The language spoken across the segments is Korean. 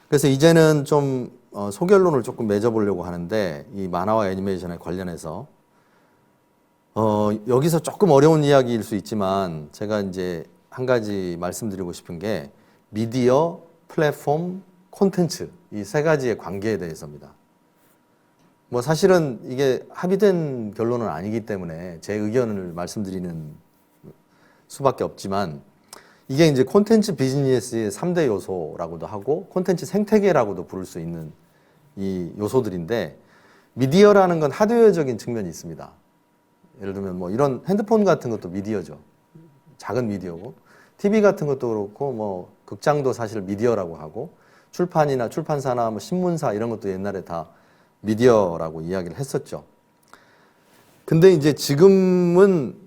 그래서 이제는 좀 소결론을 조금 맺어보려고 하는데 이 만화와 애니메이션에 관련해서 여기서 조금 어려운 이야기일 수 있지만 제가 이제 한 가지 말씀드리고 싶은 게 미디어, 플랫폼, 콘텐츠 이 세 가지의 관계에 대해서입니다. 뭐 사실은 이게 합의된 결론은 아니기 때문에 제 의견을 말씀드리는 수밖에 없지만 이게 이제 콘텐츠 비즈니스의 3대 요소라고도 하고 콘텐츠 생태계라고도 부를 수 있는 이 요소들인데 미디어라는 건 하드웨어적인 측면이 있습니다. 예를 들면 뭐 이런 핸드폰 같은 것도 미디어죠. 작은 미디어고 TV 같은 것도 그렇고 뭐 극장도 사실 미디어라고 하고 출판이나 출판사나 뭐 신문사 이런 것도 옛날에 다 미디어라고 이야기를 했었죠. 근데 이제 지금은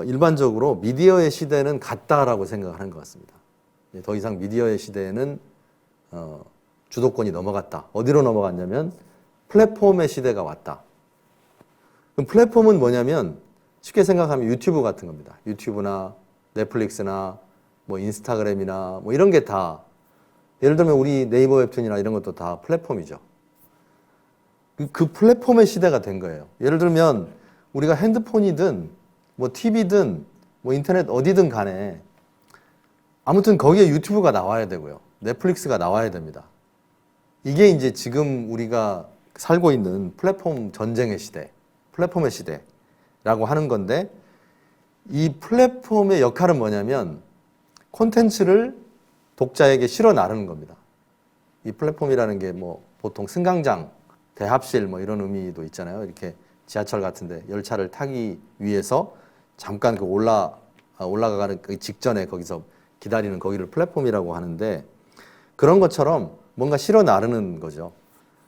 일반적으로 미디어의 시대는 갔다라고 생각을 하는 것 같습니다. 더 이상 미디어의 시대에는 주도권이 넘어갔다. 어디로 넘어갔냐면 플랫폼의 시대가 왔다. 그럼 플랫폼은 뭐냐면 쉽게 생각하면 유튜브 같은 겁니다. 유튜브나 넷플릭스나 뭐 인스타그램이나 뭐 이런 게 다 예를 들면 우리 네이버 웹툰이나 이런 것도 다 플랫폼이죠. 그 플랫폼의 시대가 된 거예요. 예를 들면 우리가 핸드폰이든 뭐 TV든 뭐 인터넷 어디든 간에 아무튼 거기에 유튜브가 나와야 되고요. 넷플릭스가 나와야 됩니다. 이게 이제 지금 우리가 살고 있는 플랫폼 전쟁의 시대, 플랫폼의 시대라고 하는 건데 이 플랫폼의 역할은 뭐냐면 콘텐츠를 독자에게 실어 나르는 겁니다. 이 플랫폼이라는 게 뭐 보통 승강장, 대합실 뭐 이런 의미도 있잖아요. 이렇게 지하철 같은데 열차를 타기 위해서 잠깐 그 올라가는 그 직전에 거기서 기다리는 거기를 플랫폼이라고 하는데 그런 것처럼 뭔가 실어 나르는 거죠.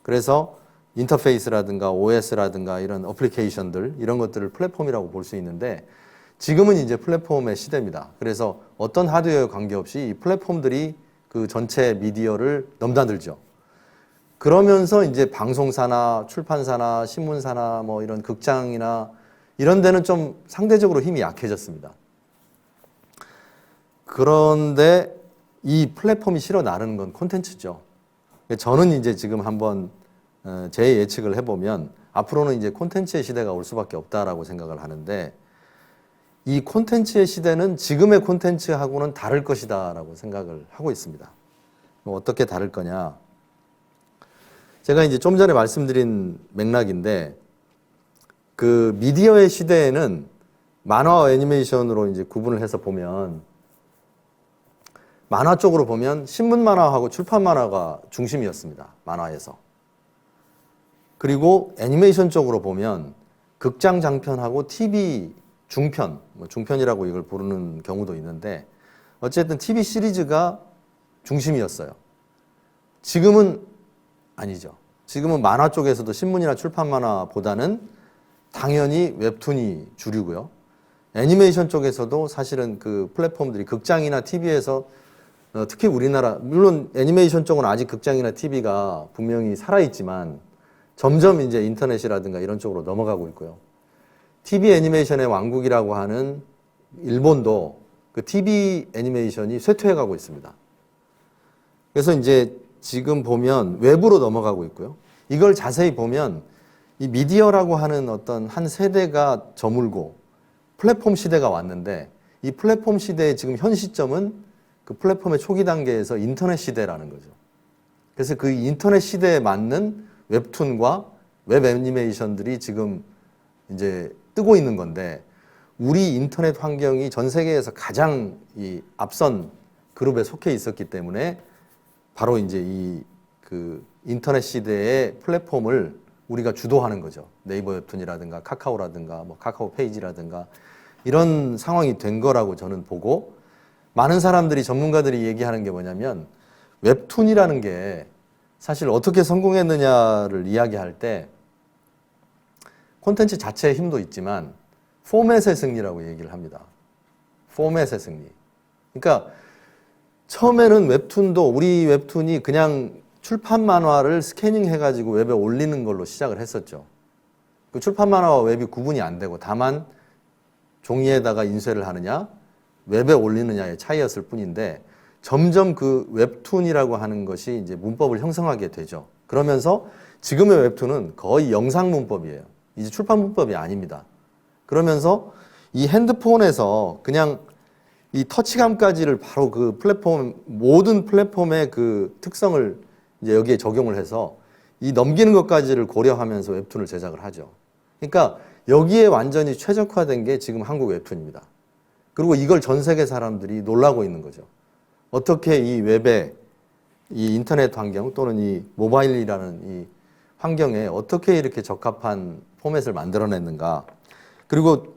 그래서 인터페이스라든가 OS라든가 이런 어플리케이션들 이런 것들을 플랫폼이라고 볼 수 있는데 지금은 이제 플랫폼의 시대입니다. 그래서 어떤 하드웨어 관계없이 이 플랫폼들이 그 전체 미디어를 넘나들죠. 그러면서 이제 방송사나 출판사나 신문사나 뭐 이런 극장이나 이런 데는 좀 상대적으로 힘이 약해졌습니다. 그런데 이 플랫폼이 실어 나르는 건 콘텐츠죠. 저는 이제 지금 한번 제 예측을 해보면 앞으로는 이제 콘텐츠의 시대가 올 수밖에 없다라고 생각을 하는데 이 콘텐츠의 시대는 지금의 콘텐츠하고는 다를 것이다라고 생각을 하고 있습니다. 어떻게 다를 거냐? 제가 이제 좀 전에 말씀드린 맥락인데 그 미디어의 시대에는 만화와 애니메이션으로 이제 구분을 해서 보면 만화 쪽으로 보면 신문 만화하고 출판 만화가 중심이었습니다. 만화에서. 그리고 애니메이션 쪽으로 보면 극장 장편하고 TV 중편, 뭐 중편이라고 이걸 부르는 경우도 있는데 어쨌든 TV 시리즈가 중심이었어요. 지금은 아니죠. 지금은 만화 쪽에서도 신문이나 출판 만화보다는 당연히 웹툰이 주류고요. 애니메이션 쪽에서도 사실은 그 플랫폼들이 극장이나 TV에서 특히 우리나라 물론 애니메이션 쪽은 아직 극장이나 TV가 분명히 살아있지만 점점 이제 인터넷이라든가 이런 쪽으로 넘어가고 있고요. TV 애니메이션의 왕국이라고 하는 일본도 그 TV 애니메이션이 쇠퇴해가고 있습니다. 그래서 이제 지금 보면 외부로 넘어가고 있고요. 이걸 자세히 보면 이 미디어라고 하는 어떤 한 세대가 저물고 플랫폼 시대가 왔는데 이 플랫폼 시대의 지금 현 시점은 그 플랫폼의 초기 단계에서 인터넷 시대라는 거죠. 그래서 그 인터넷 시대에 맞는 웹툰과 웹 애니메이션들이 지금 이제 뜨고 있는 건데 우리 인터넷 환경이 전 세계에서 가장 이 앞선 그룹에 속해 있었기 때문에 바로 이제 이 그 인터넷 시대의 플랫폼을 우리가 주도하는 거죠. 네이버 웹툰이라든가 카카오라든가 뭐 카카오 페이지라든가 이런 상황이 된 거라고 저는 보고 많은 사람들이 전문가들이 얘기하는 게 뭐냐면 웹툰이라는 게 사실 어떻게 성공했느냐를 이야기할 때 콘텐츠 자체의 힘도 있지만 포맷의 승리라고 얘기를 합니다. 포맷의 승리. 그러니까 처음에는 웹툰도 우리 웹툰이 그냥 출판 만화를 스캐닝 해가지고 웹에 올리는 걸로 시작을 했었죠. 그 출판 만화와 웹이 구분이 안 되고 다만 종이에다가 인쇄를 하느냐 웹에 올리느냐의 차이였을 뿐인데 점점 그 웹툰이라고 하는 것이 이제 문법을 형성하게 되죠. 그러면서 지금의 웹툰은 거의 영상 문법이에요. 이제 출판 문법이 아닙니다. 그러면서 이 핸드폰에서 그냥 이 터치감까지를 바로 그 플랫폼, 모든 플랫폼의 그 특성을 이제 여기에 적용을 해서 이 넘기는 것까지를 고려하면서 웹툰을 제작을 하죠. 그러니까 여기에 완전히 최적화된 게 지금 한국 웹툰입니다. 그리고 이걸 전 세계 사람들이 놀라고 있는 거죠. 어떻게 이 웹에 이 인터넷 환경 또는 이 모바일이라는 이 환경에 어떻게 이렇게 적합한 포맷을 만들어냈는가. 그리고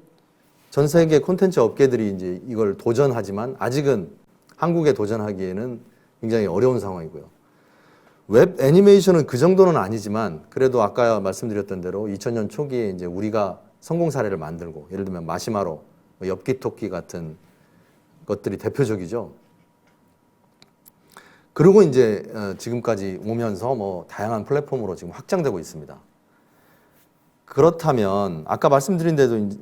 전 세계 콘텐츠 업계들이 이제 이걸 도전하지만 아직은 한국에 도전하기에는 굉장히 어려운 상황이고요. 웹 애니메이션은 그 정도는 아니지만 그래도 아까 말씀드렸던 대로 2000년 초기에 이제 우리가 성공 사례를 만들고 예를 들면 마시마로, 엽기토끼 같은 것들이 대표적이죠. 그리고 이제 지금까지 오면서 뭐 다양한 플랫폼으로 지금 확장되고 있습니다. 그렇다면 아까 말씀드린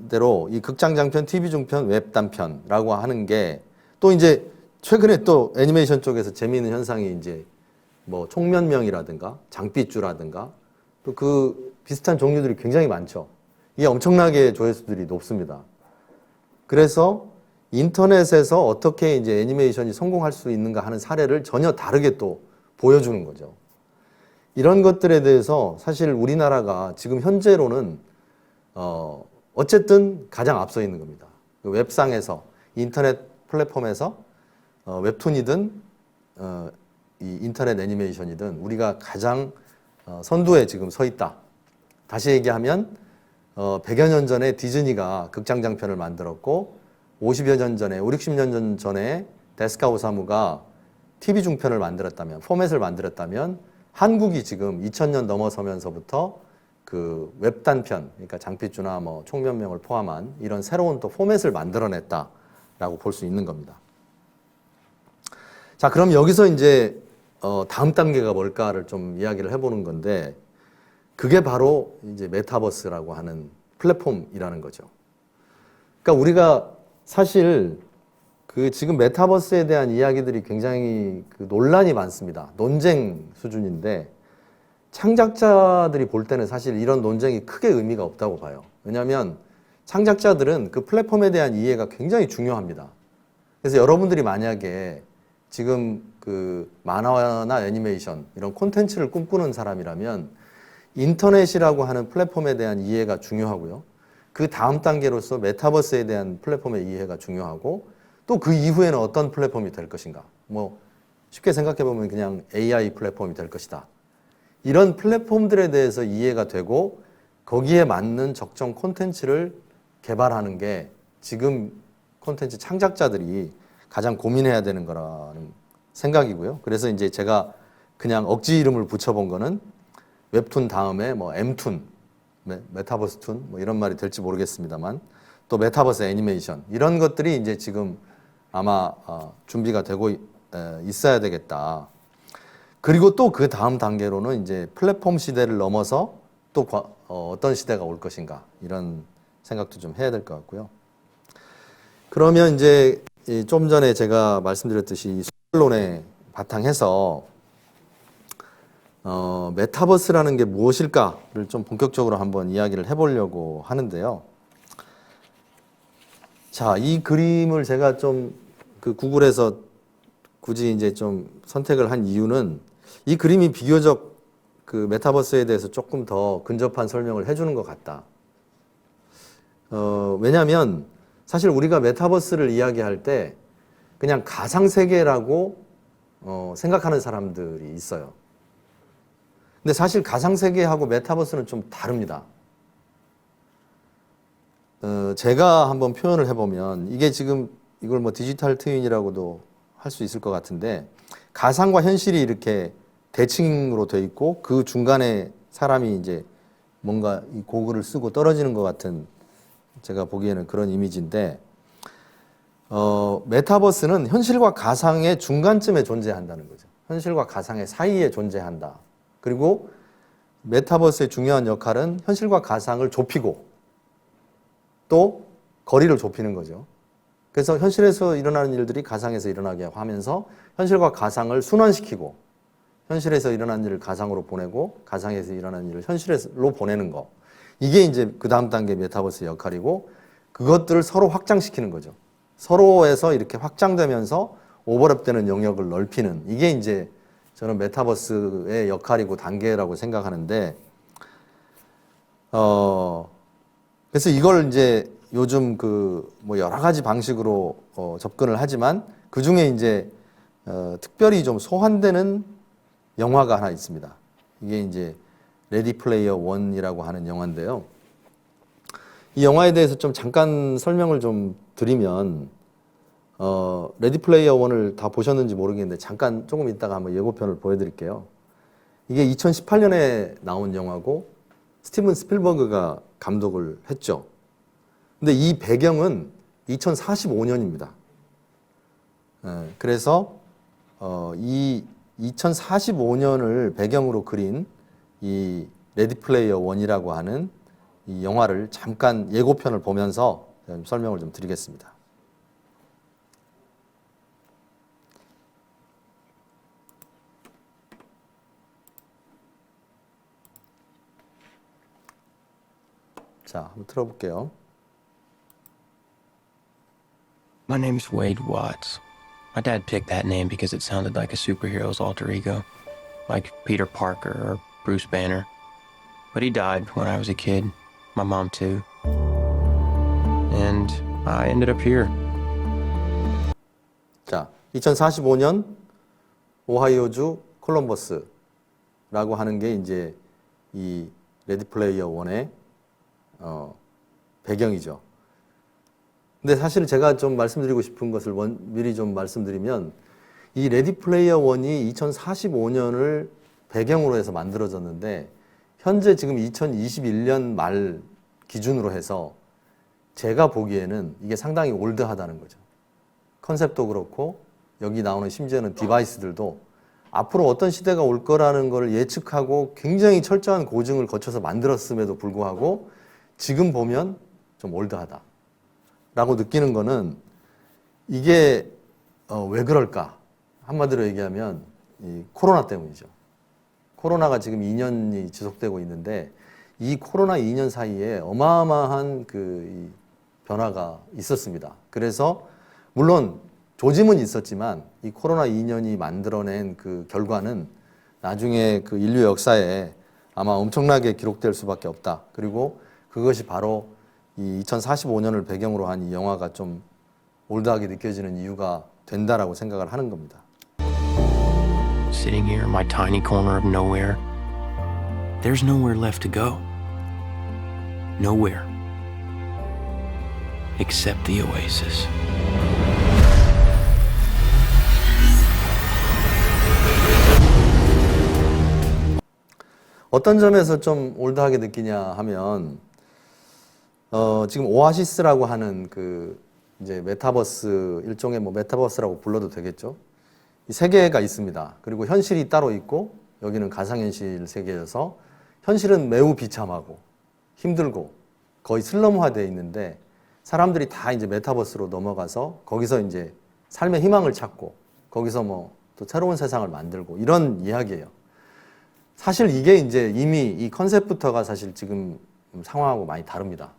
대로 이 극장 장편, TV 중편, 웹 단편이라고 하는 게 또 이제 최근에 또 애니메이션 쪽에서 재미있는 현상이 이제 뭐 총면명이라든가 장삐쭈라든가 또 그 비슷한 종류들이 굉장히 많죠. 이게 엄청나게 조회수들이 높습니다. 그래서 인터넷에서 어떻게 이제 애니메이션이 성공할 수 있는가 하는 사례를 전혀 다르게 또 보여주는 거죠. 이런 것들에 대해서 사실 우리나라가 지금 현재로는 어쨌든 가장 앞서 있는 겁니다. 웹상에서 인터넷 플랫폼에서 웹툰이든 이 인터넷 애니메이션이든 우리가 가장 선두에 지금 서 있다. 다시 얘기하면 100여 년 전에 디즈니가 극장 장편을 만들었고 50여 년 전에 5, 60년 전에 데스카 오사무가 TV 중편을 만들었다면 포맷을 만들었다면 한국이 지금 2000년 넘어서면서부터 그 웹단편, 그러니까 장삐쭈나 뭐 총면명을 포함한 이런 새로운 또 포맷을 만들어냈다라고 볼 수 있는 겁니다. 자, 그럼 여기서 이제 다음 단계가 뭘까를 좀 이야기를 해보는 건데 그게 바로 이제 메타버스라고 하는 플랫폼이라는 거죠. 그러니까 우리가 사실 그 지금 메타버스에 대한 이야기들이 굉장히 그 논란이 많습니다. 논쟁 수준인데 창작자들이 볼 때는 사실 이런 논쟁이 크게 의미가 없다고 봐요. 왜냐하면 창작자들은 그 플랫폼에 대한 이해가 굉장히 중요합니다. 그래서 여러분들이 만약에 지금 그 만화나 애니메이션 이런 콘텐츠를 꿈꾸는 사람이라면 인터넷이라고 하는 플랫폼에 대한 이해가 중요하고요. 그 다음 단계로서 메타버스에 대한 플랫폼의 이해가 중요하고 또 그 이후에는 어떤 플랫폼이 될 것인가. 뭐 쉽게 생각해 보면 그냥 AI 플랫폼이 될 것이다. 이런 플랫폼들에 대해서 이해가 되고 거기에 맞는 적정 콘텐츠를 개발하는 게 지금 콘텐츠 창작자들이 가장 고민해야 되는 거라는 생각이고요. 그래서 이제 제가 그냥 억지 이름을 붙여본 거는 웹툰 다음에 뭐 M툰, 메타버스툰 뭐 이런 말이 될지 모르겠습니다만 또 메타버스 애니메이션 이런 것들이 이제 지금 아마 준비가 되고 있어야 되겠다. 그리고 또 그 다음 단계로는 이제 플랫폼 시대를 넘어서 또 어떤 시대가 올 것인가 이런 생각도 좀 해야 될 것 같고요. 그러면 이제 좀 전에 제가 말씀드렸듯이 수論에 바탕해서 메타버스라는 게 무엇일까를 좀 본격적으로 한번 이야기를 해보려고 하는데요. 자, 이 그림을 제가 좀 그 구글에서 굳이 이제 좀 선택을 한 이유는 이 그림이 비교적 그 메타버스에 대해서 조금 더 근접한 설명을 해주는 것 같다. 왜냐하면 사실 우리가 메타버스를 이야기할 때 그냥 가상세계라고 생각하는 사람들이 있어요. 근데 사실 가상세계하고 메타버스는 좀 다릅니다. 제가 한번 표현을 해보면 이게 지금 이걸 뭐 디지털 트윈이라고도 할 수 있을 것 같은데 가상과 현실이 이렇게 대칭으로 돼 있고 그 중간에 사람이 이제 뭔가 이 고글을 쓰고 떨어지는 것 같은 제가 보기에는 그런 이미지인데 메타버스는 현실과 가상의 중간쯤에 존재한다는 거죠. 현실과 가상의 사이에 존재한다. 그리고 메타버스의 중요한 역할은 현실과 가상을 좁히고 또 거리를 좁히는 거죠. 그래서 현실에서 일어나는 일들이 가상에서 일어나게 하면서 현실과 가상을 순환시키고 현실에서 일어난 일을 가상으로 보내고 가상에서 일어난 일을 현실로 보내는 거. 이게 이제 그 다음 단계 메타버스의 역할이고 그것들을 서로 확장시키는 거죠. 서로에서 이렇게 확장되면서 오버랩되는 영역을 넓히는 이게 이제 저는 메타버스의 역할이고 단계라고 생각하는데 그래서 이걸 이제 요즘 그 뭐 여러 가지 방식으로 접근을 하지만 그 중에 이제 특별히 좀 소환되는 영화가 하나 있습니다. 이게 이제 레디 플레이어 원이라고 하는 영화인데요. 이 영화에 대해서 좀 잠깐 설명을 좀 드리면 레디 플레이어 원을 다 보셨는지 모르겠는데 잠깐 조금 있다가 한번 예고편을 보여드릴게요. 이게 2018년에 나온 영화고 스티븐 스필버그가 감독을 했죠. 근데 이 배경은 2045년입니다. 그래서 이 2045년을 배경으로 그린 이 레디 플레이어 원이라고 하는 이 영화를 잠깐 예고편을 보면서 설명을 좀 드리겠습니다. 자, 한번 틀어볼게요. My name's Wade Watts. My dad picked that name because it sounded like a superhero's alter ego, like Peter Parker or Bruce Banner. But he died when I was a kid, my mom too. And I ended up here. 자, 2045년 오하이오주 콜럼버스라고 하는 게 이제 이 레디 플레이어 원의 배경이죠. 근데 사실 제가 좀 말씀드리고 싶은 것을 미리 좀 말씀드리면 이 레디 플레이어 원이 2045년을 배경으로 해서 만들어졌는데 현재 지금 2021년 말 기준으로 해서 제가 보기에는 이게 상당히 올드하다는 거죠. 컨셉도 그렇고 여기 나오는 심지어는 디바이스들도 앞으로 어떤 시대가 올 거라는 걸 예측하고 굉장히 철저한 고증을 거쳐서 만들었음에도 불구하고 지금 보면 좀 올드하다 라고 느끼는 거는 이게 왜 그럴까? 한마디로 얘기하면 이 코로나 때문이죠. 코로나가 지금 2년이 지속되고 있는데 이 코로나 2년 사이에 어마어마한 그 변화가 있었습니다. 그래서 물론 조짐은 있었지만 이 코로나 2년이 만들어낸 그 결과는 나중에 그 인류 역사에 아마 엄청나게 기록될 수밖에 없다. 그리고 그것이 바로 이 2045년을 배경으로 한 이 영화가 좀 올드하게 느껴지는 이유가 된다라고 생각을 하는 겁니다. Sitting here in my tiny corner of nowhere, there's nowhere left to go. Nowhere. Except the oasis. 어떤 점에서 좀 올드하게 느끼냐 하면 지금 오아시스라고 하는 그 이제 메타버스 일종의 뭐 메타버스라고 불러도 되겠죠. 이 세계가 있습니다. 그리고 현실이 따로 있고 여기는 가상현실 세계여서 현실은 매우 비참하고 힘들고 거의 슬럼화되어 있는데 사람들이 다 이제 메타버스로 넘어가서 거기서 이제 삶의 희망을 찾고 거기서 뭐 또 새로운 세상을 만들고 이런 이야기예요. 사실 이게 이제 이미 이 컨셉부터가 사실 지금 상황하고 많이 다릅니다.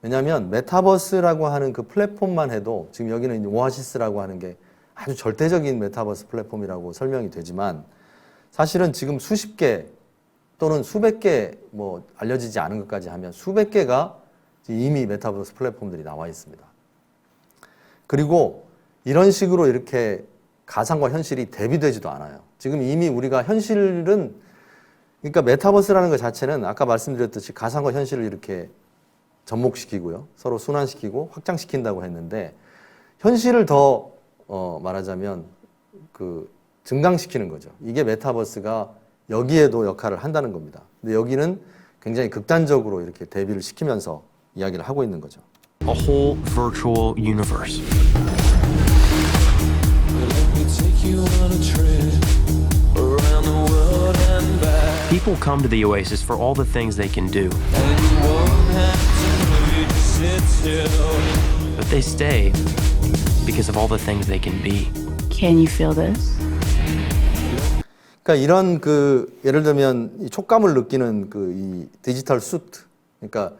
왜냐하면 메타버스라고 하는 그 플랫폼만 해도 지금 여기는 오아시스라고 하는 게 아주 절대적인 메타버스 플랫폼이라고 설명이 되지만 사실은 지금 수십 개 또는 수백 개 뭐 알려지지 않은 것까지 하면 수백 개가 이미 메타버스 플랫폼들이 나와 있습니다. 그리고 이런 식으로 이렇게 가상과 현실이 대비되지도 않아요. 지금 이미 우리가 현실은 그러니까 메타버스라는 것 자체는 아까 말씀드렸듯이 가상과 현실을 이렇게 접목시키고요. 서로 순환시키고 확장시킨다고 했는데 현실을 더 말하자면 그 증강시키는 거죠. 이게 메타버스가 여기에도 역할을 한다는 겁니다. 근데 여기는 굉장히 극단적으로 이렇게 대비를 시키면서 이야기를 하고 있는 거죠. A whole virtual universe. People come to the Oasis for all the things they can do. But They stay because of all the things they can be. Can you feel this? 그러니까 이런 예를 들면 이 촉감을 느끼는 이 디지털 수트, 그러니까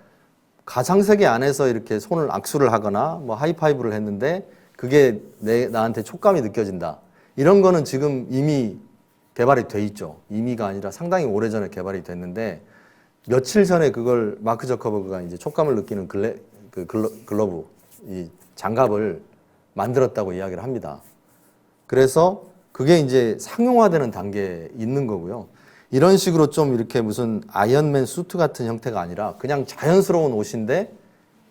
가상 세계 안에서 이렇게 손을 악수를 하거나 뭐 하이파이브를 했는데 그게 나한테 촉감이 느껴진다. 이런 거는 지금 이미 개발이 돼 있죠. 이미가 아니라 상당히 오래전에 개발이 됐는데 며칠 전에 그걸 마크 저커버그가 이제 촉감을 느끼는 글러브, 이 장갑을 만들었다고 이야기를 합니다. 그래서 그게 이제 상용화되는 단계에 있는 거고요. 이런 식으로 좀 이렇게 무슨 아이언맨 수트 같은 형태가 아니라 그냥 자연스러운 옷인데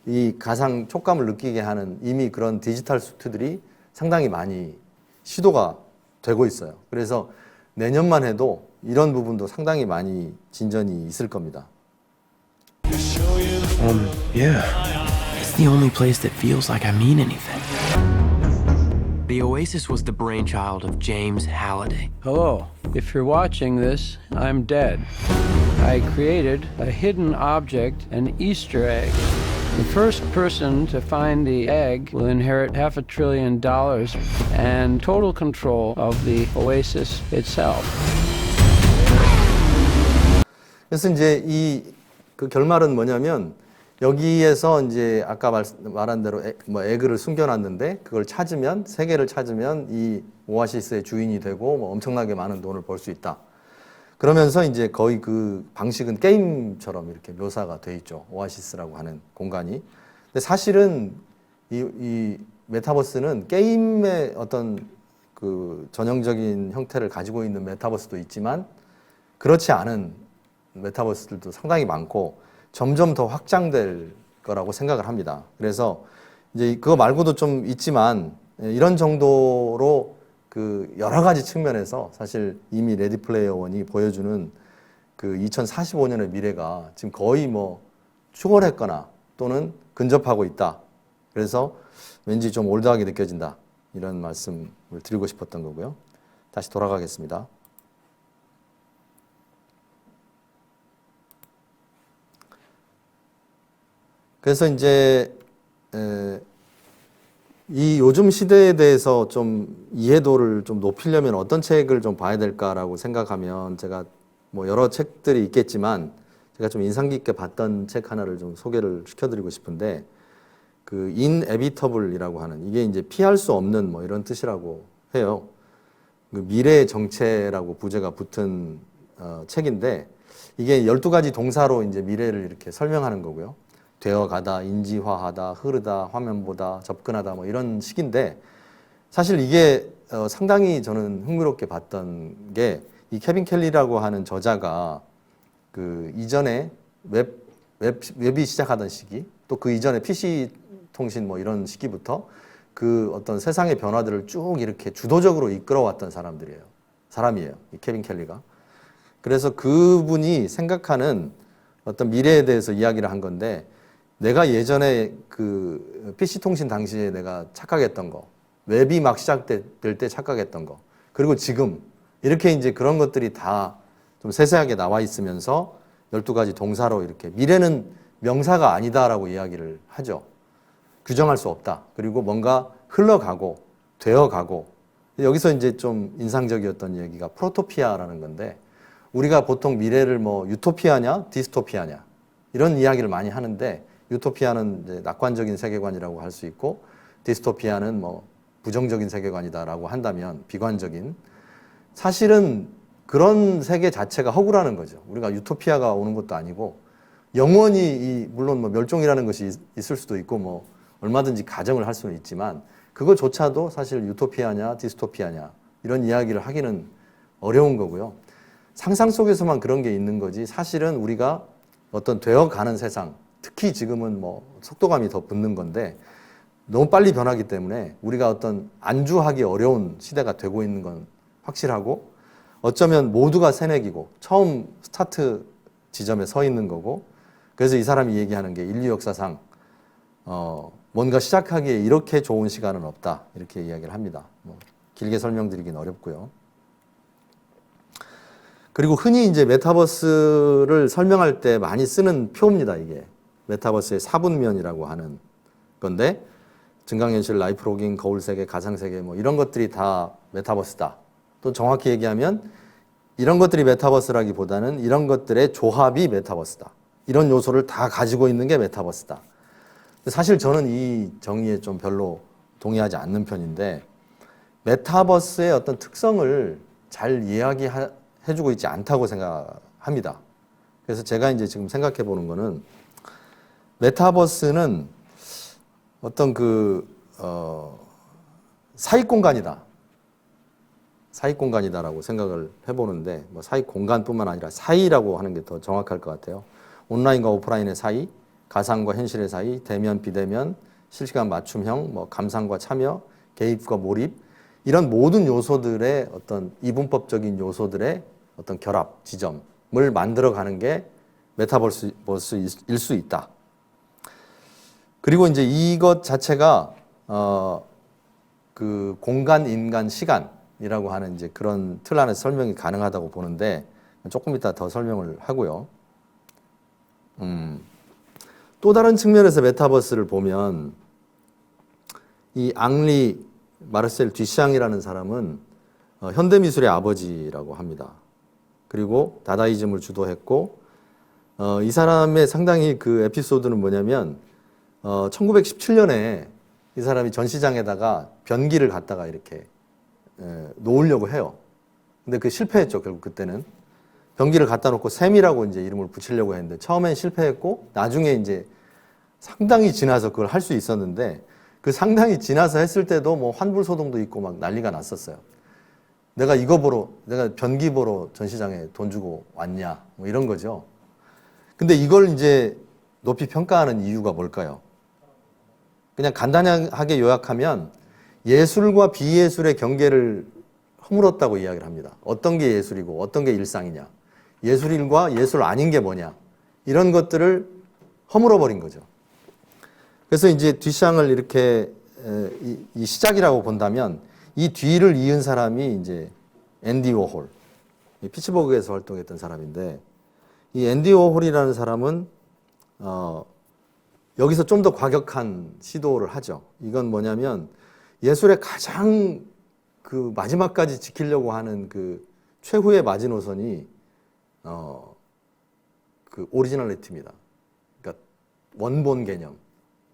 이 가상 촉감을 느끼게 하는 이미 그런 디지털 수트들이 상당히 많이 시도가 되고 있어요. 그래서 내년만 해도 이런 부분도 상당히 많이 진전이 있을 겁니다. Yeah. It's the only place that feels like I mean anything. The Oasis was the brainchild of James Halliday. Hello. If you're watching this, I'm dead. I created a hidden object, an Easter egg. The first person to find the egg will inherit $500 billion and total control of the Oasis itself. 그래서 이제 그 결말은 뭐냐면 여기에서 이제 아까 말한 대로 에그를 숨겨놨는데 그걸 찾으면 세계를 찾으면 이 오아시스의 주인이 되고 뭐 엄청나게 많은 돈을 벌 수 있다. 그러면서 이제 거의 그 방식은 게임처럼 이렇게 묘사가 돼 있죠. 오아시스라고 하는 공간이. 근데 사실은 이 메타버스는 게임의 어떤 그 전형적인 형태를 가지고 있는 메타버스도 있지만 그렇지 않은 메타버스들도 상당히 많고 점점 더 확장될 거라고 생각을 합니다. 그래서 이제 그거 말고도 좀 있지만 이런 정도로 그 여러 가지 측면에서 사실 이미 레디 플레이어 원이 보여주는 그 2045년의 미래가 지금 거의 뭐 추월했거나 또는 근접하고 있다. 그래서 왠지 좀 올드하게 느껴진다. 이런 말씀을 드리고 싶었던 거고요. 다시 돌아가겠습니다. 그래서 이제 이 요즘 시대에 대해서 좀 이해도를 좀 높이려면 어떤 책을 좀 봐야 될까라고 생각하면 제가 뭐 여러 책들이 있겠지만 제가 좀 인상 깊게 봤던 책 하나를 좀 소개를 시켜드리고 싶은데 그 inevitable이라고 하는 이게 이제 피할 수 없는 뭐 이런 뜻이라고 해요. 그 미래의 정체라고 부제가 붙은 책인데 이게 12가지 동사로 이제 미래를 이렇게 설명하는 거고요. 되어가다, 인지화하다, 흐르다, 화면보다, 접근하다 뭐 이런 식인데 사실 이게 상당히 저는 흥미롭게 봤던 게 이 케빈 켈리라고 하는 저자가 그 이전에 웹이 시작하던 시기 또 그 이전에 PC 통신 뭐 이런 시기부터 그 어떤 세상의 변화들을 쭉 이렇게 주도적으로 이끌어왔던 사람이에요. 이 케빈 켈리가. 그래서 그분이 생각하는 어떤 미래에 대해서 이야기를 한 건데 내가 예전에 그 PC 통신 당시에 내가 착각했던 거, 웹이 막 시작될 때 착각했던 거, 그리고 지금 이렇게 이제 그런 것들이 다 좀 세세하게 나와 있으면서 12가지 동사로 이렇게 미래는 명사가 아니다라고 이야기를 하죠. 규정할 수 없다. 그리고 뭔가 흘러가고 되어가고 여기서 이제 좀 인상적이었던 얘기가 프로토피아라는 건데 우리가 보통 미래를 뭐 유토피아냐 디스토피아냐 이런 이야기를 많이 하는데 유토피아는 이제 낙관적인 세계관이라고 할 수 있고 디스토피아는 뭐 부정적인 세계관이다라고 한다면 비관적인 사실은 그런 세계 자체가 허구라는 거죠. 우리가 유토피아가 오는 것도 아니고 영원히 물론 뭐 멸종이라는 것이 있을 수도 있고 뭐 얼마든지 가정을 할 수는 있지만 그거조차도 사실 유토피아냐 디스토피아냐 이런 이야기를 하기는 어려운 거고요. 상상 속에서만 그런 게 있는 거지 사실은 우리가 어떤 되어가는 세상 특히 지금은 뭐 속도감이 더 붙는 건데 너무 빨리 변하기 때문에 우리가 어떤 안주하기 어려운 시대가 되고 있는 건 확실하고 어쩌면 모두가 새내기고 처음 스타트 지점에 서 있는 거고 그래서 이 사람이 얘기하는 게 인류 역사상 뭔가 시작하기에 이렇게 좋은 시간은 없다 이렇게 이야기를 합니다. 뭐 길게 설명드리긴 어렵고요. 그리고 흔히 이제 메타버스를 설명할 때 많이 쓰는 표입니다. 이게 메타버스의 사분면이라고 하는 건데 증강현실, 라이프로깅, 거울세계, 가상세계 뭐 이런 것들이 다 메타버스다. 또 정확히 얘기하면 이런 것들이 메타버스라기보다는 이런 것들의 조합이 메타버스다. 이런 요소를 다 가지고 있는 게 메타버스다. 사실 저는 이 정의에 좀 별로 동의하지 않는 편인데 메타버스의 어떤 특성을 잘 이야기해주고 있지 않다고 생각합니다. 그래서 제가 이제 지금 생각해 보는 거는 메타버스는 어떤 사익 공간이다. 사익 공간이다라고 생각을 해보는데 뭐 사익 공간뿐만 아니라 사이라고 하는 게 더 정확할 것 같아요. 온라인과 오프라인의 사이, 가상과 현실의 사이, 대면, 비대면, 실시간 맞춤형, 뭐 감상과 참여, 개입과 몰입 이런 모든 요소들의 어떤 이분법적인 요소들의 어떤 결합 지점을 만들어가는 게 메타버스일 수 있다. 그리고 이제 이것 자체가 그 공간, 인간, 시간이라고 하는 이제 그런 틀 안에서 설명이 가능하다고 보는데 조금 이따 더 설명을 하고요. 또 다른 측면에서 메타버스를 보면 이 앙리 마르셀 듀샹이라는 사람은 현대미술의 아버지라고 합니다. 그리고 다다이즘을 주도했고 이 사람의 상당히 그 에피소드는 뭐냐면 1917년에 이 사람이 전시장에다가 변기를 갖다가 이렇게 놓으려고 해요. 근데 그 실패했죠. 결국 그때는 변기를 갖다 놓고 샘이라고 이제 이름을 붙이려고 했는데 처음엔 실패했고 나중에 이제 상당히 지나서 그걸 할 수 있었는데 그 상당히 지나서 했을 때도 뭐 환불소동도 있고 막 난리가 났었어요. 내가 변기 보러 전시장에 돈 주고 왔냐 뭐 이런 거죠. 근데 이걸 이제 높이 평가하는 이유가 뭘까요? 그냥 간단하게 요약하면 예술과 비예술의 경계를 허물었다고 이야기를 합니다. 어떤 게 예술이고 어떤 게 일상이냐. 예술인과 예술 아닌 게 뭐냐. 이런 것들을 허물어버린 거죠. 그래서 이제 듀샹을 이렇게 이 시작이라고 본다면 이 뒤를 이은 사람이 이제 앤디 워홀, 피츠버그에서 활동했던 사람인데 이 앤디 워홀이라는 사람은 여기서 좀 더 과격한 시도를 하죠. 이건 뭐냐면 예술의 가장 그 마지막까지 지키려고 하는 그 최후의 마지노선이 그 오리지널리티입니다. 그러니까 원본 개념.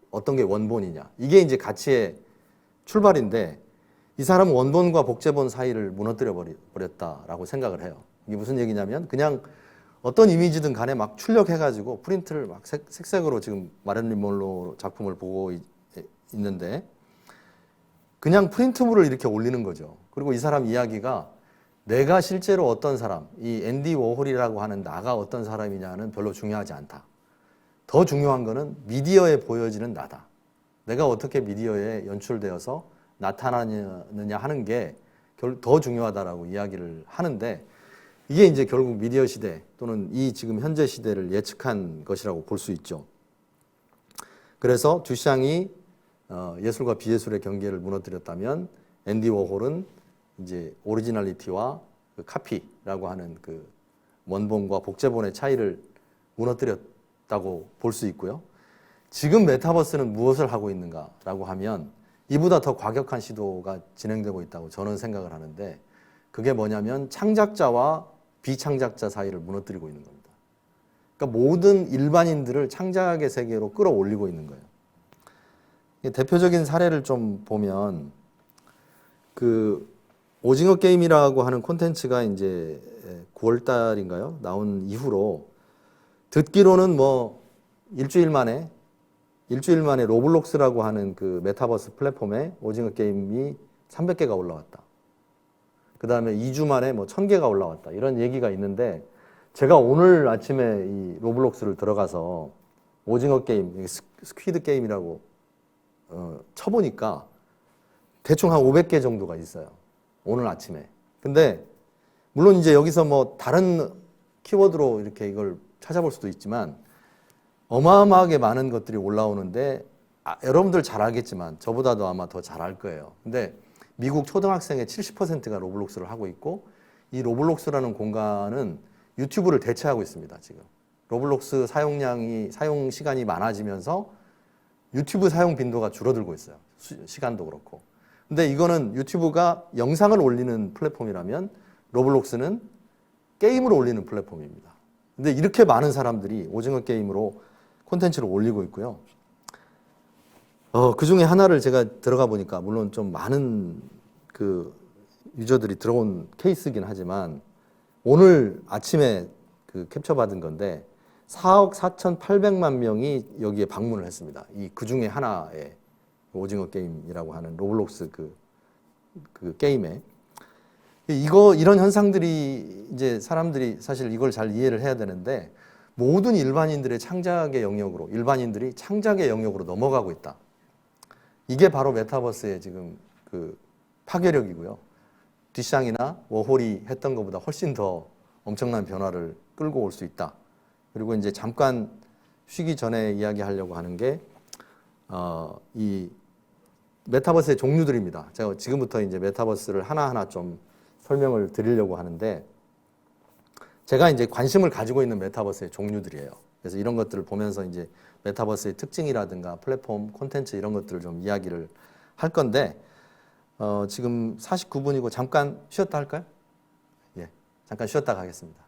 어떤 게 원본이냐. 이게 이제 가치의 출발인데 이 사람은 원본과 복제본 사이를 무너뜨려 버렸다라고 생각을 해요. 이게 무슨 얘기냐면 그냥 어떤 이미지든 간에 막 출력해가지고 프린트를 막 색색으로 지금 마릴린 먼로 작품을 보고 있는데 그냥 프린트물을 이렇게 올리는 거죠. 그리고 이 사람 이야기가 내가 실제로 어떤 사람, 이 앤디 워홀이라고 하는 나가 어떤 사람이냐는 별로 중요하지 않다. 더 중요한 거는 미디어에 보여지는 나다. 내가 어떻게 미디어에 연출되어서 나타나느냐 하는 게 더 중요하다라고 이야기를 하는데 이게 이제 결국 미디어 시대 또는 이 지금 현재 시대를 예측한 것이라고 볼 수 있죠. 그래서 듀샹이 예술과 비예술의 경계를 무너뜨렸다면 앤디 워홀은 이제 오리지널리티와 그 카피라고 하는 그 원본과 복제본의 차이를 무너뜨렸다고 볼 수 있고요. 지금 메타버스는 무엇을 하고 있는가라고 하면 이보다 더 과격한 시도가 진행되고 있다고 저는 생각을 하는데 그게 뭐냐면 창작자와 비창작자 사이를 무너뜨리고 있는 겁니다. 그러니까 모든 일반인들을 창작의 세계로 끌어올리고 있는 거예요. 대표적인 사례를 좀 보면 그 오징어 게임이라고 하는 콘텐츠가 이제 9월 달인가요? 나온 이후로 듣기로는 뭐 일주일 만에 로블록스라고 하는 그 메타버스 플랫폼에 오징어 게임이 300개가 올라왔다. 그 다음에 2주 만에 뭐 1000개가 올라왔다. 이런 얘기가 있는데 제가 오늘 아침에 이 로블록스를 들어가서 오징어 게임, 스퀴드 게임이라고 쳐보니까 대충 한 500개 정도가 있어요. 오늘 아침에. 근데 물론 이제 여기서 뭐 다른 키워드로 이렇게 이걸 찾아볼 수도 있지만 어마어마하게 많은 것들이 올라오는데 여러분들 잘 알겠지만 저보다도 아마 더 잘 알 거예요. 근데 미국 초등학생의 70%가 로블록스를 하고 있고 이 로블록스라는 공간은 유튜브를 대체하고 있습니다. 지금 로블록스 사용 시간이 많아지면서 유튜브 사용 빈도가 줄어들고 있어요. 시간도 그렇고. 근데 이거는 유튜브가 영상을 올리는 플랫폼이라면 로블록스는 게임을 올리는 플랫폼입니다. 근데 이렇게 많은 사람들이 오징어 게임으로 콘텐츠를 올리고 있고요. 그 중에 하나를 제가 들어가 보니까 물론 좀 많은 그 유저들이 들어온 케이스긴 하지만 오늘 아침에 그 캡처 받은 건데 4억 4,800만 명이 여기에 방문을 했습니다. 그 중에 하나의 오징어 게임이라고 하는 로블록스 그 게임에 이런 현상들이 이제 사람들이 사실 이걸 잘 이해를 해야 되는데 모든 일반인들이 창작의 영역으로 넘어가고 있다. 이게 바로 메타버스의 지금 그 파괴력이고요. 뒷샹이나 워홀이 했던 것보다 훨씬 더 엄청난 변화를 끌고 올 수 있다. 그리고 이제 잠깐 쉬기 전에 이야기하려고 하는 게 이 메타버스의 종류들입니다. 제가 지금부터 이제 메타버스를 하나하나 좀 설명을 드리려고 하는데 제가 이제 관심을 가지고 있는 메타버스의 종류들이에요. 그래서 이런 것들을 보면서 이제 메타버스의 특징이라든가 플랫폼, 콘텐츠 이런 것들을 좀 이야기를 할 건데 지금 49분이고 잠깐 쉬었다 할까요? 예, 잠깐 쉬었다 가겠습니다.